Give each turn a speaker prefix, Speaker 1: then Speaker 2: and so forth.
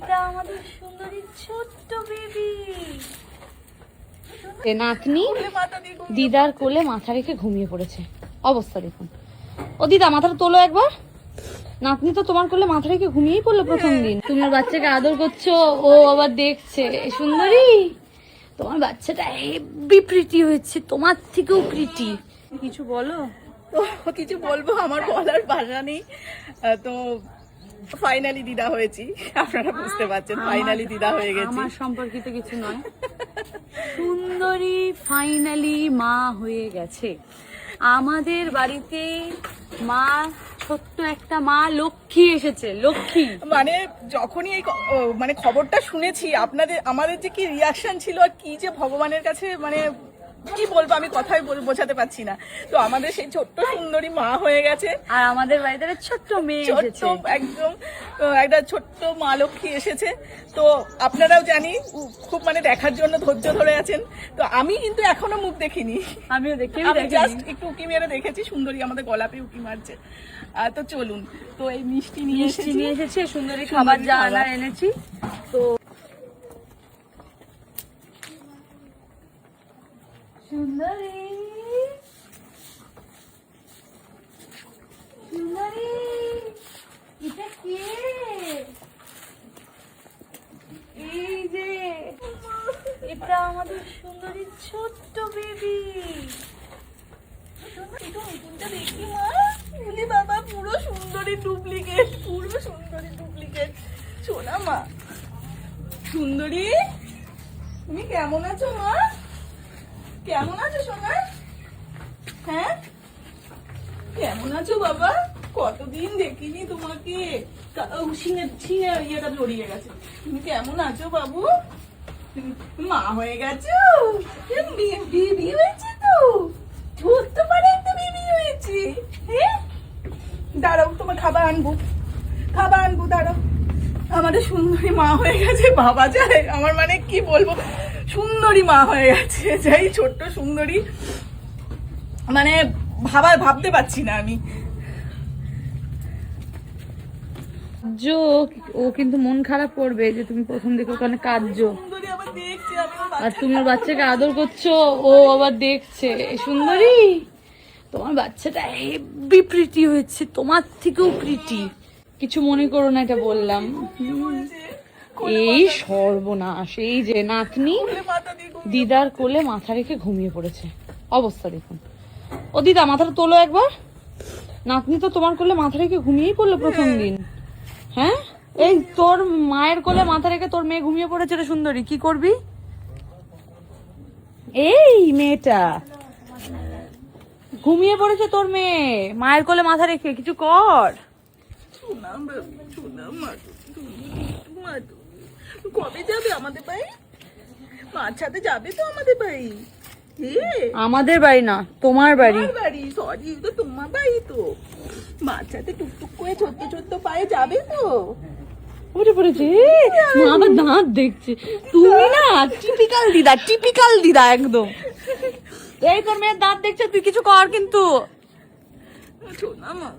Speaker 1: এটা আমাদের সুন্দরী ছোট্ট বেবি
Speaker 2: নাতনি দিদার কোলে মাথা রেখে ঘুমিয়ে পড়েছে। অবস্থা দেখুন। ও দিদা মাথাটা তোলো একবার। নাতনি তো তোমার কোলে মাথা রেখে ঘুমিয়েই পড়লো প্রথম দিন। তোমার বাচ্চাকে আদর করছো, ও আবার দেখছে। সুন্দরী, তোমার বাচ্চাটা হেভি প্রিটি হয়েছে, তোমার থেকেও প্রিটি। কিছু বলো।
Speaker 3: তো কিছু বলবো, আমার বলার ভাষা নেই। তো ফাইনালি দিদা হয়েছি, আপনারা বুঝতে পারছেন। ফাইনালি দিদা হয়ে গেছি।
Speaker 2: আমার সম্পর্কিত কিছু নয়, সুন্দরী ফাইনালি মা হয়ে গেছে আমাদের বাড়িতে। মা, ছোট্ট একটা মা লক্ষ্মী এসেছে, লক্ষ্মী।
Speaker 3: মানে যখনই এই মানে খবরটা শুনেছি, আমাদের যে কি রিয়াকশন ছিল আর কি যে ভগবানের কাছে, মানে কি বলবো, আমি কথাই বোঝাতে পারছি না। তো আমাদের সেই ছোট্ট সুন্দরী মা হয়ে গেছে,
Speaker 2: আর আমাদের বাড়িতে একটা ছোট্ট মেয়ে
Speaker 3: ছোট্ট একদম একটা ছোট্ট মা লক্ষ্মী এসেছে। তো আপনারাও জানি খুব মানে দেখার জন্য ধৈর্য ধরে আছেন। তো আমি কিন্তু এখনো মুখ দেখিনি,
Speaker 2: আমিও দেখি,
Speaker 3: আমি জাস্ট একটু উকি মেরে দেখেছি। সুন্দরী আমাদের গলাপে উকি মারছে। তো চলুন, তো এই মিষ্টি নিয়ে
Speaker 2: এসেছি, সুন্দরী খাবার যা আনার এনেছি। তো সুন্দরী, সুন্দরী, এটা কে? এই যে
Speaker 1: এটা আমাদের সুন্দরী ছোট্ট বেবি।
Speaker 3: দেখি মা, বলি বাবা, পুরো সুন্দরী ডুপ্লিকেট, পুরো সুন্দরী ডুপ্লিকেট। শোনা মা, সুন্দরী তুমি কেমন আছো মা? কেমন আছো সোনা? হ্যাঁ, কেমন আছো বাবা? কতদিন দেখিনি তোমাকে। ছিঁড়ে ইয়েটা জড়িয়ে গেছে। তুমি কেমন আছো বাবু? তুমি মা হয়ে গেছো? বেবি হয়েছে তো, ধরতে পারে একটা বেবি হয়েছে। হ্যাঁ, দাঁড়াও, তোমার খাবার আনবো, দাঁড়াও। আমাদের সুন্দরী মা হয়ে গেছে বাবা যায়। আমার মানে কি বলবো, সুন্দরী মা হয়ে গেছে। যাই ছোট্ট সুন্দরী, মানে ভাবতে পারছি না আমি।
Speaker 2: ও কিন্তু মন খারাপ করবে যে তুমি প্রথম দিকে ওখানে কাঁদছো,
Speaker 3: সুন্দরী আবার দেখছে,
Speaker 2: আর তুমি ওর বাচ্চাকে আদর করছো, ও আবার দেখছে। সুন্দরী, তোমার বাচ্চাটা হেভি প্রিটি হয়েছে, তোমার থেকেও প্রিটি। কিছু মনে করো না, এটা বললাম। এই সর্বনাশ, এই যে নাতনি দিদার কোলে মাথা রেখে ঘুমিয়ে পড়েছে। অবস্থা দেখুন। ও দিদা মাথাটা তোলো একবার। নাতনি তো তোমার কোলে মাথা রেখে ঘুমিয়েই পড়লো প্রথম দিন। হ্যাঁ, এই তোর মায়ের কোলে মাথা রেখে তোর মেয়ে ঘুমিয়ে পড়েছে রে সুন্দরী, কি করবি? এই মেয়েটা ঘুমিয়ে পড়েছে তোর মেয়ে, মায়ের কোলে মাথা রেখে, কিছু কর।
Speaker 3: কবে যাবে আমাদের বাড়ি? মার সাথে যাবে তো আমাদের বাড়ি?
Speaker 2: আমাদের বাড়ি না, তোমার বাড়ি।
Speaker 3: সরি, তো তোমার বাড়ি তো। মার সাথে টুকটুক করে ছোট্ট পায়ে যাবে তো?
Speaker 2: উঠে পড়েছে, মা আবার দাঁত দেখছে। তুমি না টিপিক্যাল দিদা একদম। এই তোর মেয়ের দাঁত দেখছে, তুই কিছু কর কিন্তু।
Speaker 3: শোনা মা,